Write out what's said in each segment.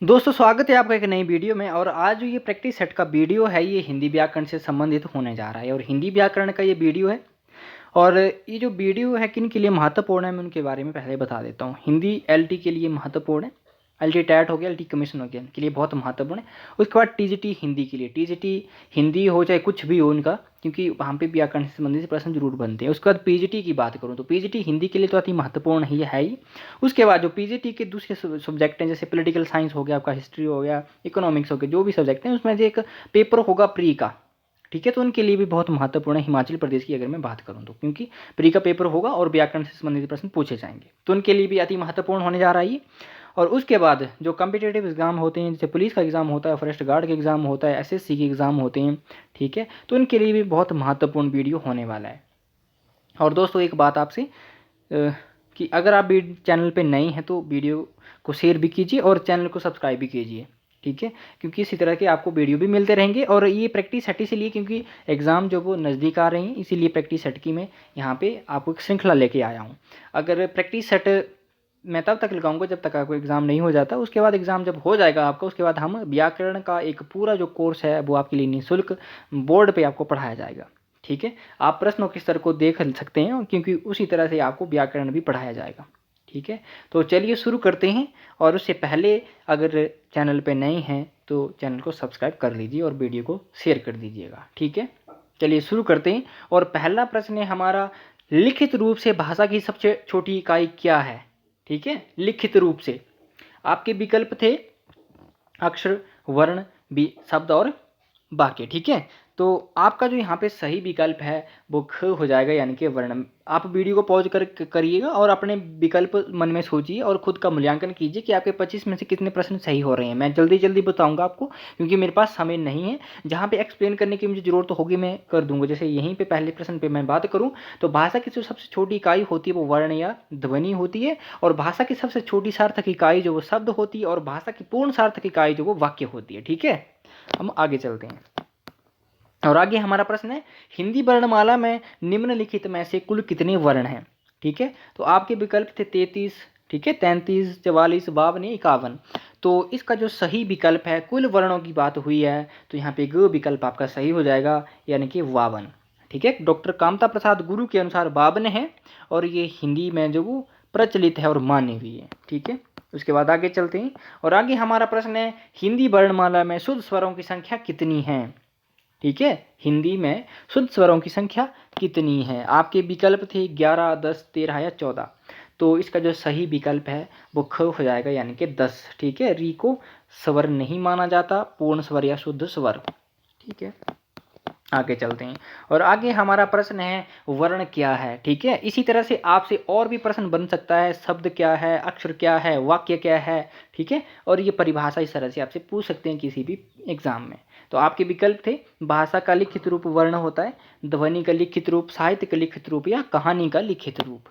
दोस्तों स्वागत है आपका एक नई वीडियो में। और आज जो ये प्रैक्टिस सेट का वीडियो है ये हिंदी व्याकरण से संबंधित होने जा रहा है और हिंदी व्याकरण का ये वीडियो है। और ये जो वीडियो है किन के लिए महत्वपूर्ण है मैं उनके बारे में पहले बता देता हूँ। हिंदी एलटी के लिए महत्वपूर्ण है, एलटी टैट हो गया, एलटी कमीशन हो गया, इनके लिए बहुत महत्वपूर्ण है। उसके बाद टीजीटी हिंदी के लिए, टीजीटी हिंदी हो चाहे कुछ भी हो उनका, क्योंकि वहाँ पे व्याकरण से संबंधित प्रश्न जरूर बनते हैं। उसके बाद पीजीटी की बात करूँ तो पीजीटी हिंदी के लिए तो अति महत्वपूर्ण ही है ही। उसके बाद जो पीजीटी के दूसरे सब्जेक्ट हैं जैसे पॉलिटिकल साइंस हो गया, आपका हिस्ट्री हो गया, इकोनॉमिक्स हो गया, जो भी सब्जेक्ट हैं उसमें से एक पेपर होगा प्री का, ठीक है। तो उनके लिए भी बहुत महत्वपूर्ण है हिमाचल प्रदेश की अगर मैं बात करूं तो, क्योंकि प्री का पेपर होगा और व्याकरण से संबंधित प्रश्न पूछे जाएंगे, तो उनके लिए भी अति महत्वपूर्ण होने जा रहा है ये। और उसके बाद जो कम्पिटेटिव एग्जाम होते हैं जैसे पुलिस का एग्जाम होता है, फॉरेस्ट गार्ड का एग्जाम होता है, एसएससी के एग्जाम होते हैं, ठीक है, तो उनके लिए भी बहुत महत्वपूर्ण वीडियो होने वाला है। और दोस्तों एक बात आपसे कि अगर आप भी चैनल पे नए हैं तो वीडियो को शेयर भी कीजिए और चैनल को सब्सक्राइब भी कीजिए, ठीक है, क्योंकि इसी तरह के आपको वीडियो भी मिलते रहेंगे। और ये प्रैक्टिस सेट इसीलिए क्योंकि एग्ज़ाम जो वो नज़दीक आ रहे हैं, इसीलिए प्रैक्टिस सेट की मैं यहाँ पे आपको एक श्रृंखला लेके आया हूँ। अगर प्रैक्टिस सेट मैं तब तक लगाऊंगा जब तक आपको एग्ज़ाम नहीं हो जाता। उसके बाद एग्ज़ाम जब हो जाएगा आपका, उसके बाद हम व्याकरण का एक पूरा जो कोर्स है वो आपके लिए निःशुल्क बोर्ड पे आपको पढ़ाया जाएगा, ठीक है। आप प्रश्नों के स्तर को देख सकते हैं क्योंकि उसी तरह से आपको व्याकरण भी पढ़ाया जाएगा, ठीक है। तो चलिए शुरू करते हैं। और उससे पहले अगर चैनल पे नए हैं तो चैनल को सब्सक्राइब कर लीजिए और वीडियो को शेयर कर दीजिएगा, ठीक है। चलिए शुरू करते हैं। और पहला प्रश्न है हमारा, लिखित रूप से भाषा की सबसे छोटी इकाई क्या है, ठीक है। लिखित रूप से आपके विकल्प थे अक्षर, वर्ण, शब्द और वाक्य, ठीक है। तो आपका जो यहाँ पे सही विकल्प है वो ख हो जाएगा, यानी कि वर्ण। आप वीडियो को पॉज करिएगा और अपने विकल्प मन में सोचिए और खुद का मूल्यांकन कीजिए कि आपके 25 में से कितने प्रश्न सही हो रहे हैं। मैं जल्दी जल्दी बताऊंगा आपको क्योंकि मेरे पास समय नहीं है। जहाँ पे एक्सप्लेन करने की मुझे जरूरत होगी मैं कर दूंगा। जैसे यहीं पे पहले प्रश्न पे मैं बात करूँ तो भाषा की जो सबसे छोटी इकाई होती है वो वर्ण या ध्वनि होती है, और भाषा की सबसे छोटी सार्थक इकाई जो वो शब्द होती है, और भाषा की पूर्ण सार्थक इकाई जो वो वाक्य होती है, ठीक है। हम आगे चलते हैं। और आगे हमारा प्रश्न है, हिंदी वर्णमाला में निम्नलिखित में से कुल कितने वर्ण हैं, ठीक है। तो आपके विकल्प थे 33, ठीक है, 33, 44, 52, 51। तो इसका जो सही विकल्प है, कुल वर्णों की बात हुई है तो यहाँ पे ग विकल्प आपका सही हो जाएगा, यानी कि 52, ठीक है। डॉक्टर कामता प्रसाद गुरु के अनुसार 52 है और ये हिंदी में जो वो प्रचलित है और मान्य भी है, ठीक है। उसके बाद आगे चलते हैं। और आगे हमारा प्रश्न है, हिंदी वर्णमाला में शुद्ध स्वरों की संख्या कितनी है, ठीक है। हिंदी में शुद्ध स्वरों की संख्या कितनी है। आपके विकल्प थे 11, 10, 13 या 14। तो इसका जो सही विकल्प है वो ख हो जाएगा, यानी कि 10, ठीक है। री को स्वर नहीं माना जाता, पूर्ण स्वर या शुद्ध स्वर, ठीक है। आगे चलते हैं। और आगे हमारा प्रश्न है, वर्ण क्या है, ठीक है। इसी तरह से आपसे और भी प्रश्न बन सकता है, शब्द क्या है, अक्षर क्या है, वाक्य क्या है, ठीक है। और ये परिभाषा इस तरह से आपसे पूछ सकते हैं किसी भी एग्जाम में। तो आपके विकल्प थे, भाषा का लिखित रूप वर्ण होता है, ध्वनि का लिखित रूप, साहित्य का लिखित रूप या कहानी का लिखित रूप,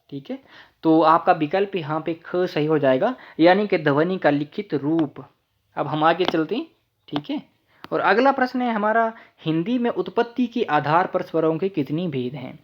ठीक है। तो आपका विकल्प यहाँ पे ख सही हो जाएगा, यानी कि ध्वनि का लिखित रूप। अब हम आगे चलते हैं, ठीक है। और अगला प्रश्न है हमारा, हिंदी में उत्पत्ति के आधार पर स्वरों के कितनी भेद हैं,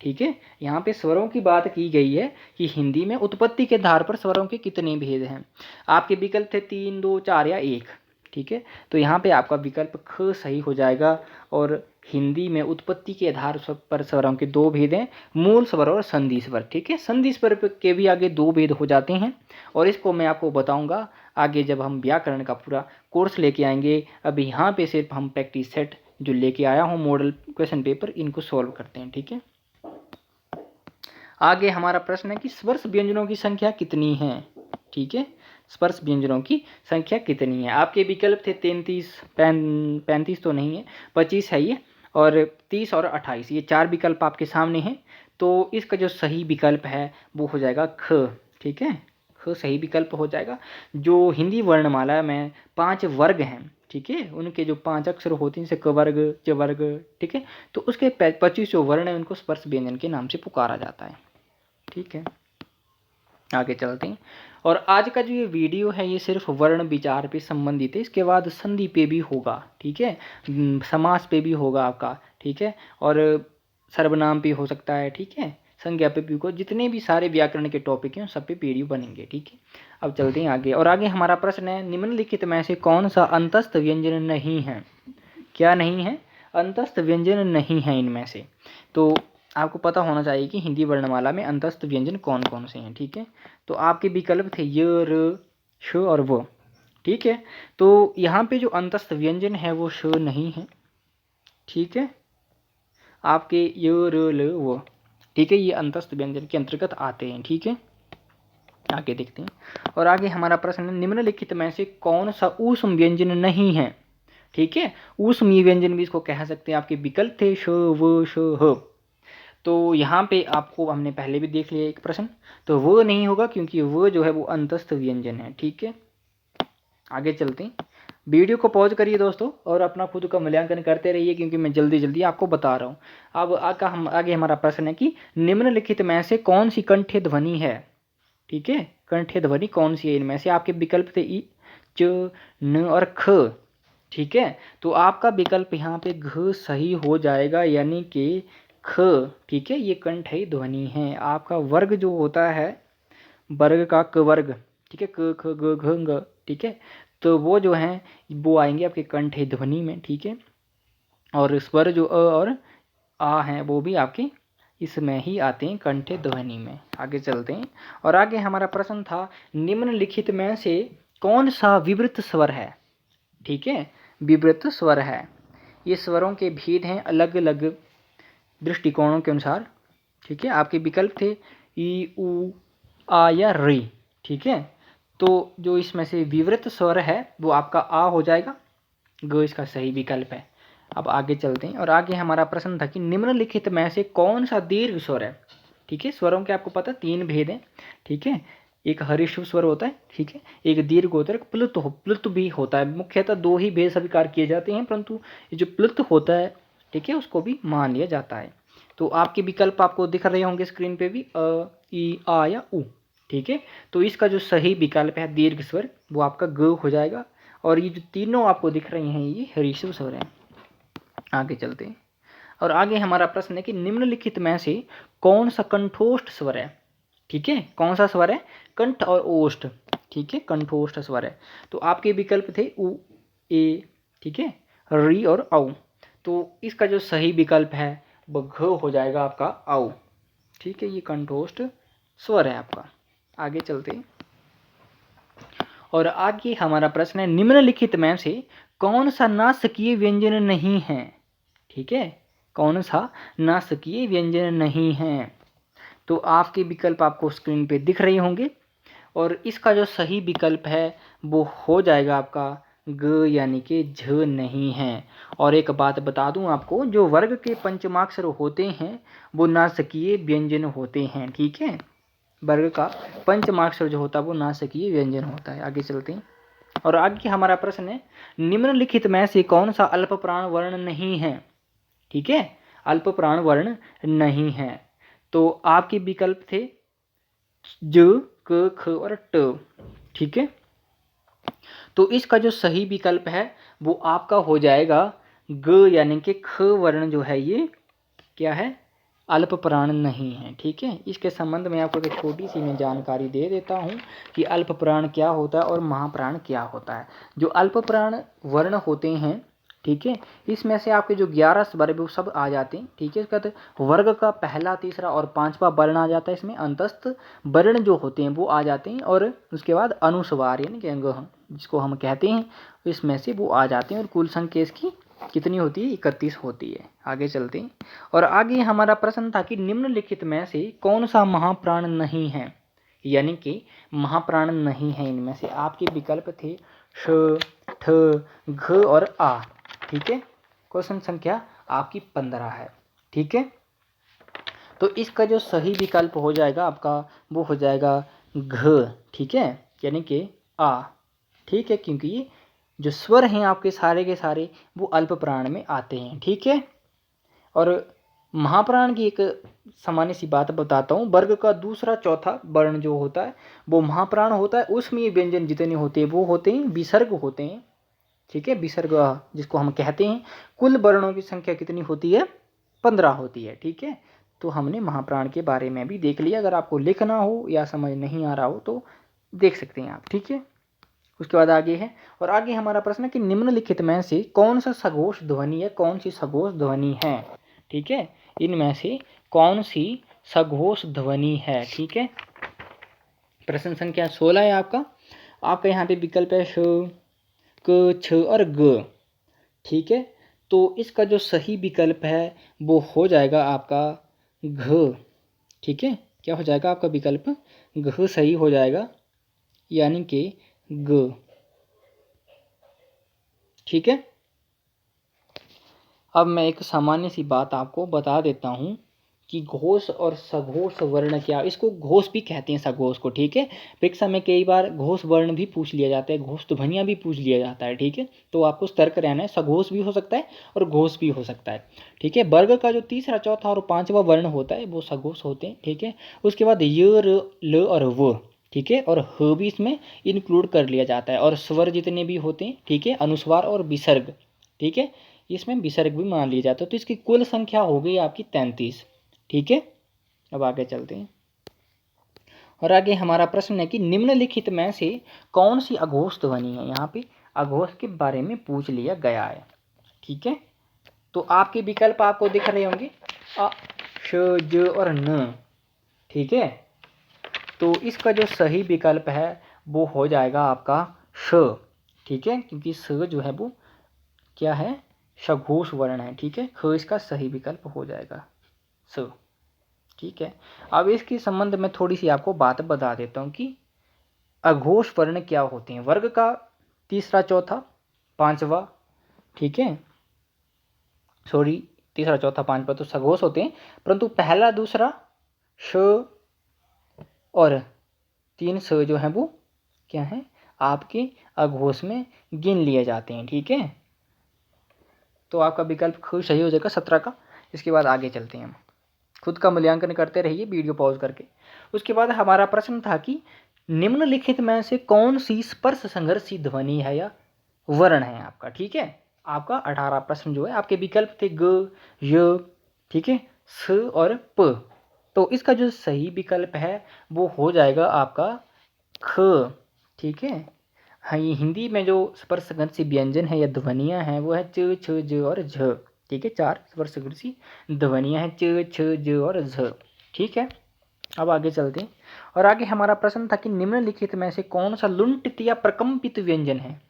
ठीक है। यहाँ पे स्वरों की बात की गई है कि हिंदी में उत्पत्ति के आधार पर स्वरों के कितने भेद हैं। आपके विकल्प थे 3, 2, 4 या 1, ठीक है। तो यहाँ पे आपका विकल्प ख सही हो जाएगा। और हिंदी में उत्पत्ति के आधार पर स्वरों के 2 भेद हैं, मूल स्वर और संधि स्वर, ठीक है। संधि स्वर के भी आगे 2 भेद हो जाते हैं और इसको मैं आपको बताऊंगा आगे जब हम व्याकरण का पूरा कोर्स लेके आएंगे। अभी यहाँ पे सिर्फ हम प्रैक्टिस सेट जो लेके आया हूँ मॉडल क्वेश्चन पेपर, इनको सॉल्व करते हैं, ठीक है। आगे हमारा प्रश्न है कि स्पर्श व्यंजनों की संख्या कितनी है, ठीक है। स्पर्श व्यंजनों की संख्या कितनी है। आपके विकल्प थे 33, 35 तो नहीं है, 25 है ये, और 30 और 28, ये 4 विकल्प आपके सामने हैं। तो इसका जो सही विकल्प है वो हो जाएगा ख, ठीक है। ख सही विकल्प हो जाएगा। जो हिंदी वर्णमाला में 5 वर्ग हैं, ठीक है, उनके जो 5 अक्षर होते हैं जैसे क वर्ग, च वर्ग, ठीक है, तो उसके 25 जो वर्ण है उनको स्पर्श व्यंजन के नाम से पुकारा जाता है, ठीक है। आगे चलते हैं। और आज का जो ये वीडियो है ये सिर्फ वर्ण विचार पे संबंधित है, इसके बाद संधि पे भी होगा, ठीक है, समास पे भी होगा आपका, ठीक है, और सर्वनाम पे हो सकता है, ठीक है, संज्ञा पे भी हो, जितने भी सारे व्याकरण के टॉपिक हैं सब पे वीडियो बनेंगे, ठीक है। अब चलते हैं आगे, और आगे हमारा प्रश्न है निम्नलिखित में से कौन सा अंतस्थ व्यंजन नहीं है। क्या नहीं है? अंतस्थ व्यंजन नहीं है इनमें से। तो आपको पता होना चाहिए कि हिंदी वर्णमाला में अंतस्थ व्यंजन कौन कौन से हैं। ठीक है, तो आपके विकल्प थे य, र, श और व। ठीक है, तो यहाँ पे जो अंतस्थ व्यंजन है वो श नहीं है। ठीक है, आपके य, र, ल, व, ठीक है, ये अंतस्थ व्यंजन के अंतर्गत आते हैं। ठीक है, आगे देखते हैं, और आगे हमारा प्रश्न है निम्नलिखित में से कौन सा ऊष्म व्यंजन नहीं है। ठीक है, ऊष्मीय व्यंजन भी इसको कह सकते हैं। आपके विकल्प थे श, व, श, ह। तो यहाँ पे आपको हमने पहले भी देख लिया एक प्रश्न, तो वो नहीं होगा क्योंकि वो जो है वो अंतस्थ व्यंजन है। ठीक है, आगे चलते हैं। वीडियो को पॉज करिए दोस्तों और अपना खुद का मूल्यांकन करते रहिए क्योंकि मैं जल्दी जल्दी आपको बता रहा हूँ। अब आगे हमारा प्रश्न है कि निम्नलिखित में से कौन सी कंठ्य ध्वनि है। ठीक है, कंठ्य ध्वनि कौन सी है इनमें से। आपके विकल्प थे इ, च, न और ख। ठीक है, तो आपका विकल्प यहाँ पे घ सही हो जाएगा, यानी कि ख। ठीक है, ये कंठ्य ध्वनि है। आपका वर्ग जो होता है वर्ग का क वर्ग, ठीक है, क, ख, ग, घ, ng, ठीक है, तो वो जो हैं वो आएंगे आपके कंठ्य ध्वनि में। ठीक है, और स्वर जो अ और आ हैं वो भी आपके इसमें ही आते हैं, कंठ्य ध्वनि में। आगे चलते हैं, और आगे हमारा प्रश्न था निम्नलिखित में से कौन सा विवृत स्वर है। ठीक है, विवृत स्वर है। ये स्वरों के भेद हैं अलग अलग दृष्टिकोणों के अनुसार। ठीक है, आपके विकल्प थे ई, उ, आ या री। ठीक है, तो जो इसमें से विवृत स्वर है वो आपका आ हो जाएगा, ग इसका सही विकल्प है। अब आगे चलते हैं, और आगे हमारा प्रश्न था कि निम्नलिखित में से कौन सा दीर्घ स्वर है। ठीक है, स्वरों के आपको पता 3 भेद हैं। ठीक है, एक हर्षिव स्वर होता है, ठीक है, एक दीर्घ होता है, एक प्लुत भी होता है। मुख्यतः 2 ही भेद स्वीकार किए जाते हैं, परंतु ये जो प्लुत होता है, ठीक है, उसको भी मान लिया जाता है। तो आपके विकल्प आपको दिख रहे होंगे स्क्रीन पे भी, अ, ई, आ या उ। ठीक है, तो इसका जो सही विकल्प है दीर्घ स्वर वो आपका ग हो जाएगा, और ये जो तीनों आपको दिख रहे हैं ये हर्षिव स्वर हैं। आगे चलते हैं, और आगे हमारा प्रश्न है कि निम्नलिखित में से कौन सा कंठोष्ठ स्वर है। ठीक है, कौन सा स्वर है, कंठ और ओष्ठ। ठीक है, कंठोष्ठ स्वर है। तो आपके विकल्प थे उ, ए, ठीक है, री और औ। तो इसका जो सही विकल्प है वो घ हो जाएगा आपका औ। ठीक है, ये कंठोष्ठ स्वर है आपका। आगे चलते हैं, और आगे हमारा प्रश्न है निम्नलिखित में से कौन सा नासकीय व्यंजन नहीं है। ठीक है, कौन सा नासकीय व्यंजन नहीं है। तो आपके विकल्प आपको स्क्रीन पे दिख रहे होंगे, और इसका जो सही विकल्प है वो हो जाएगा आपका ग, यानी कि झ नहीं है। और एक बात बता दूं आपको, जो वर्ग के पंचमाक्षर होते हैं वो नासकीय व्यंजन होते हैं। ठीक है, वर्ग का पंचमाक्षर जो होता है वो नासकीय व्यंजन होता है। आगे चलते हैं, और आगे हमारा प्रश्न है निम्नलिखित में से कौन सा अल्प प्राण वर्ण नहीं है। ठीक है, अल्प प्राण वर्ण नहीं है। तो आपके विकल्प थे ज, क, ख और ट। ठीक है, तो इसका जो सही विकल्प है वो आपका हो जाएगा ग, यानी कि ख वर्ण जो है ये क्या है, अल्प प्राण नहीं है। ठीक है, इसके संबंध में आपको एक छोटी सी मैं जानकारी दे देता हूँ कि अल्प प्राण क्या होता है और महाप्राण क्या होता है। जो अल्प प्राण वर्ण होते हैं, ठीक है, इसमें से आपके जो 11 स्वर है वो सब आ जाते हैं। ठीक है, इसके बाद वर्ग का पहला, तीसरा और 5वां वर्ण आ जाता है। इसमें अंतस्थ वर्ण जो होते हैं वो आ जाते हैं, और उसके बाद अनुस्वार यानी कि अंग जिसको हम कहते हैं, इसमें से वो आ जाते हैं, और कुल संख्या इसकी कितनी होती है, 31 होती है। आगे चलते हैं, और आगे हमारा प्रश्न था कि निम्नलिखित में से कौन सा महाप्राण नहीं है, यानी कि महाप्राण नहीं है इनमें से। आपके विकल्प थे श, ठ, घ और आ। ठीक है, क्वेश्चन संख्या आपकी 15 है। ठीक है, तो इसका जो सही विकल्प हो जाएगा आपका वो हो जाएगा घ। ठीक है, यानी कि आ। ठीक है, क्योंकि जो स्वर हैं आपके सारे के सारे वो अल्प प्राण में आते हैं। ठीक है, और महाप्राण की एक सामान्य सी बात बताता हूँ, वर्ग का दूसरा चौथा वर्ण जो होता है वो महाप्राण होता है। उसमें ये व्यंजन जितने होते हैं वो होते हैं विसर्ग होते हैं। ठीक है, विसर्ग जिसको हम कहते हैं। कुल वर्णों की संख्या कितनी होती है, 15 होती है। ठीक है, तो हमने महाप्राण के बारे में भी देख लिया। अगर आपको लिखना हो या समझ नहीं आ रहा हो तो देख सकते हैं आप, ठीक है। उसके बाद आगे है, और आगे हमारा प्रश्न है कि निम्नलिखित में से कौन सा सघोष ध्वनि है, कौन सी सघोष ध्वनि है, ठीक है। इनमें से कौन सी सघोष ध्वनि है, ठीक है। प्रश्न संख्या 16 है आपका यहाँ पे विकल्प है श, क, छ और ग, ठीक है। तो इसका जो सही विकल्प है वो हो जाएगा आपका घ, ठीक है। क्या हो जाएगा आपका विकल्प घ सही हो जाएगा, यानी कि ग, ठीक है। अब मैं एक सामान्य सी बात आपको बता देता हूँ कि घोष और सघोष वर्ण क्या, इसको घोष भी कहते हैं सघोष को, ठीक है। परीक्षा में कई बार घोष वर्ण भी पूछ लिया जाता है, घोष ध्वनियाँ भी पूछ लिया जाता है, ठीक है। तो आपको सतर्क रहना है, सघोष भी हो सकता है और घोष भी हो सकता है, ठीक है। वर्ग का जो तीसरा, चौथा और पांचवा वर्ण होता है वो सघोष होते हैं, ठीक है। उसके बाद य, र, ल और व, ठीक है, और ह भी इसमें इंक्लूड कर लिया जाता है, और स्वर जितने भी होते हैं, ठीक है, अनुस्वार और विसर्ग, ठीक है, इसमें विसर्ग भी मान लिया जाता है। तो इसकी कुल संख्या हो गई आपकी 33, ठीक है। अब आगे चलते हैं, और आगे हमारा प्रश्न है कि निम्नलिखित में से कौन सी अघोष ध्वनि है। यहाँ पे अघोष के बारे में पूछ लिया गया है, ठीक है। तो आपके विकल्प आपको दिख रहे होंगे अ, श, ज और न, ठीक है। तो इसका जो सही विकल्प है वो हो जाएगा आपका श, ठीक है, क्योंकि स जो है वो क्या है, सघोष वर्ण है, ठीक है। ख इसका सही विकल्प हो जाएगा स, ठीक है। अब इसके संबंध में थोड़ी सी आपको बात बता देता हूँ कि अघोष वर्ण क्या होते हैं। वर्ग का तीसरा, चौथा, पांचवा, ठीक है, सॉरी, तीसरा, चौथा, पांचवा तो सघोष होते हैं, परंतु पहला, दूसरा श और तीन स जो है वो क्या है, आपके अघोष में गिन लिए जाते हैं, ठीक है। तो आपका विकल्प ख सही हो जाएगा 17 का। इसके बाद आगे चलते हैं हम, खुद का मूल्यांकन करते रहिए वीडियो पॉज करके। उसके बाद हमारा प्रश्न था कि निम्नलिखित में से कौन सी स्पर्श संघर्षी ध्वनि है या वर्ण है आपका, ठीक है। आपका 18 प्रश्न जो है, आपके विकल्प थे ग, य, ठीक है, स और प। तो इसका जो सही विकल्प है वो हो जाएगा आपका ख, ठीक है। हाँ, ये हिंदी में जो स्पर्श संघर्षी व्यंजन है या ध्वनियाँ हैं वो है च, छ, ज और झ, ठीक है। 4 स्पर्श संघर्षी ध्वनियाँ हैं च, छ, ज और झ, ठीक है। अब आगे चलते हैं, और आगे हमारा प्रश्न था कि निम्नलिखित में से कौन सा लुंठित या प्रकम्पित व्यंजन है।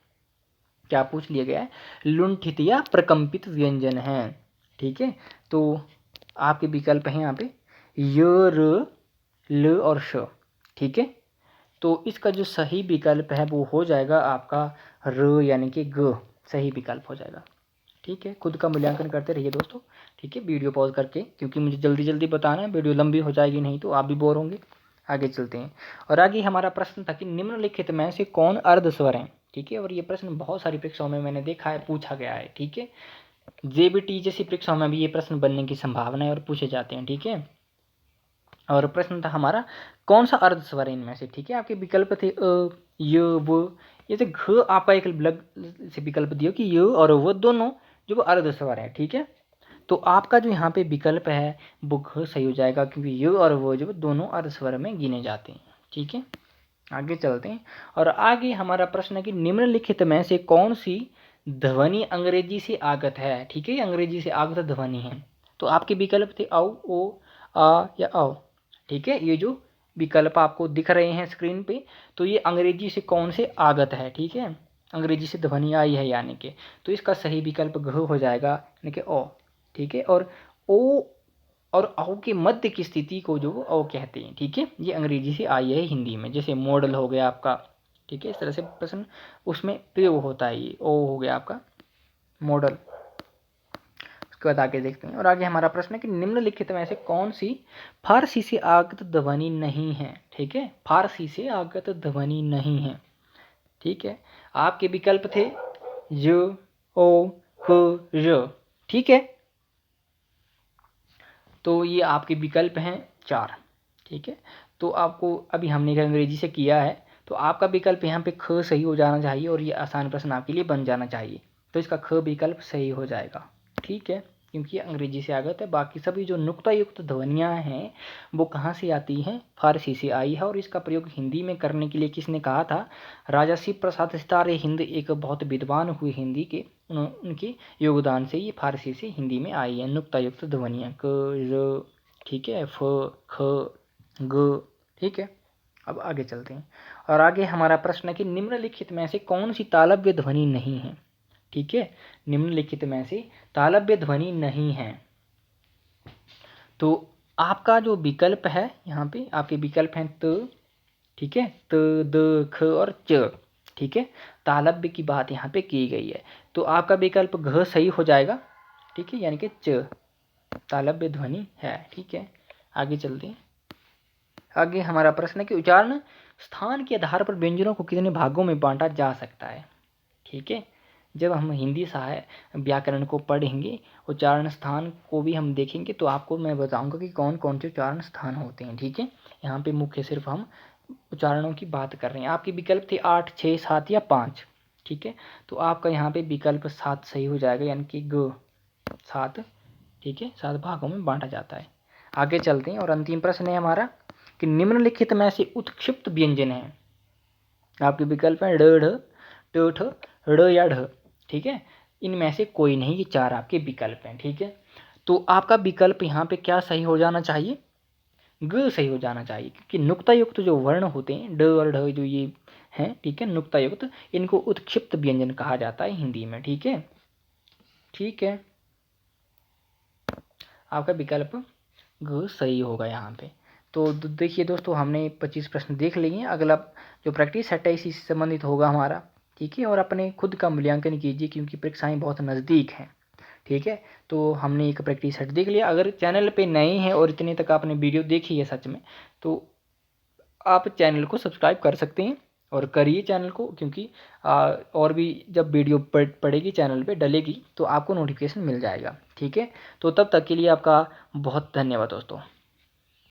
क्या पूछ लिया गया है, लुंठित या प्रकम्पित व्यंजन है, ठीक है। तो आपके विकल्प हैं यहाँ पे य, र, ल और श, ठीक है। तो इसका जो सही विकल्प है वो हो जाएगा आपका र, यानी कि ग सही विकल्प हो जाएगा, ठीक है। खुद का मूल्यांकन करते रहिए दोस्तों, ठीक है, वीडियो पॉज करके, क्योंकि मुझे जल्दी जल्दी बताना है, वीडियो लंबी हो जाएगी नहीं तो आप भी बोर होंगे। आगे चलते हैं, और आगे हमारा प्रश्न था कि निम्नलिखित में से कौन अर्धस्वर हैं, ठीक है। और ये प्रश्न बहुत सारी परीक्षाओं में मैंने देखा है, पूछा गया है, ठीक है। जेबीटी जैसी परीक्षाओं में भी ये प्रश्न बनने की संभावना है और पूछे जाते हैं, ठीक है। और प्रश्न था हमारा कौन सा अर्धस्वर है इनमें से, ठीक है। आपके विकल्प थे अ, य, व, ये तो घ आपका एक अलग से विकल्प दिया कि य और व दोनों जो वो अर्धस्वर है, ठीक है। तो आपका जो यहाँ पे विकल्प है वो घ सही हो जाएगा, क्योंकि य और व जो दोनों अर्धस्वर में गिने जाते हैं, ठीक है। आगे चलते हैं, और आगे हमारा प्रश्न है कि निम्नलिखित में से कौन सी ध्वनि अंग्रेजी से आगत है, ठीक है, अंग्रेजी से आगत ध्वनि है। तो आपके विकल्प थे औ, ओ, आ या औ, ठीक है। ये जो विकल्प आपको दिख रहे हैं स्क्रीन पे, तो ये अंग्रेजी से कौन से आगत है, ठीक है, अंग्रेजी से ध्वनि आई है यानी कि, तो इसका सही विकल्प घ हो जाएगा, यानी कि ओ, ठीक है। और ओ और औ के मध्य की स्थिति को जो वो औ कहते हैं, ठीक है। ये अंग्रेजी से आई है हिंदी में, जैसे मॉडल हो गया आपका, ठीक है, इस तरह से प्रश्न उसमें प्रयोग होता है, ये ओ हो गया आपका मॉडल। उसके बाद आगे देखते हैं, और आगे हमारा प्रश्न है कि निम्नलिखित में से कौन सी फारसी से आगत ध्वनि नहीं है, ठीक है, फारसी से आगत ध्वनि नहीं है, ठीक है। आपके विकल्प थे य, ओ, ह, र, ठीक है। तो ये आपके विकल्प हैं 4, ठीक है। तो आपको अभी हमने अंग्रेजी से किया है, तो आपका विकल्प यहाँ पे ख सही हो जाना चाहिए, और ये आसान प्रश्न आपके लिए बन जाना चाहिए, तो इसका ख विकल्प सही हो जाएगा, ठीक है। क्योंकि अंग्रेजी से आगत है। बाकी सभी जो नुक्तायुक्त ध्वनियाँ हैं वो कहाँ से आती हैं, फारसी से आई है। और इसका प्रयोग हिंदी में करने के लिए किसने कहा था, राजा शिव प्रसाद सितारे हिंद एक बहुत विद्वान हुए हिंदी के, उनके योगदान से ये फारसी से हिंदी में आई है नुक्तायुक्त ध्वनियाँ, क र, ठीक है, फ ख ग, ठीक है। अब आगे चलते हैं और आगे हमारा प्रश्न है कि निम्नलिखित में से कौन सी तालव्य ध्वनि नहीं है, ठीक है। निम्नलिखित में से तालव्य ध्वनि नहीं है। तो आपका जो विकल्प है यहाँ पे आपके विकल्प हैं त, ठीक है, त द ख और च, ठीक है। तालव्य की बात यहाँ पे की गई है तो आपका विकल्प घ सही हो जाएगा, ठीक है, यानी कि च तालव्य ध्वनि है, ठीक है। आगे चलते हैं। आगे हमारा प्रश्न है कि उच्चारण स्थान के आधार पर व्यंजनों को कितने भागों में बांटा जा सकता है, ठीक है। जब हम हिंदी साहित्य व्याकरण को पढ़ेंगे, उच्चारण स्थान को भी हम देखेंगे तो आपको मैं बताऊंगा कि कौन कौन से उच्चारण स्थान होते हैं, ठीक है। यहाँ पे मुख्य सिर्फ हम उच्चारणों की बात कर रहे हैं। आपके विकल्प थे 8, 6, 7 या 5, ठीक है। तो आपका यहाँ पे विकल्प 7 सही हो जाएगा, यानी कि ग 7, ठीक है, 7 भागों में बांटा जाता है। आगे चलते हैं और अंतिम प्रश्न है हमारा कि निम्नलिखित में से उत्क्षिप्त व्यंजन है। आपके विकल्प है ड, ढ, ट, ठ, ड़ या ढ, ठीक है। इनमें से कोई नहीं, ये 4 आपके विकल्प हैं, ठीक है। तो आपका विकल्प यहाँ पे क्या सही हो जाना चाहिए, ग सही हो जाना चाहिए, क्योंकि नुक्तायुक्त जो वर्ण होते हैं ड और ढ जो ये हैं, ठीक है, नुक्तायुक्त, इनको उत्क्षिप्त व्यंजन कहा जाता है हिंदी में, ठीक है। ठीक है, आपका विकल्प ग सही होगा यहाँ पे। तो देखिए दोस्तों, हमने 25 प्रश्न देख लिए हैं। अगला जो प्रैक्टिस सेट है इसी से संबंधित होगा हमारा, ठीक है। और अपने खुद का मूल्यांकन कीजिए क्योंकि परीक्षाएं बहुत नज़दीक हैं, ठीक है। तो हमने एक प्रैक्टिस सेट देख लिया। अगर चैनल पे नए हैं और इतने तक आपने वीडियो देखी है सच में, तो आप चैनल को सब्सक्राइब कर सकते हैं और करिए चैनल को, क्योंकि और भी जब वीडियो पड़ेगी चैनल पे डलेगी तो आपको नोटिफिकेशन मिल जाएगा, ठीक है। तो तब तक के लिए आपका बहुत धन्यवाद दोस्तों।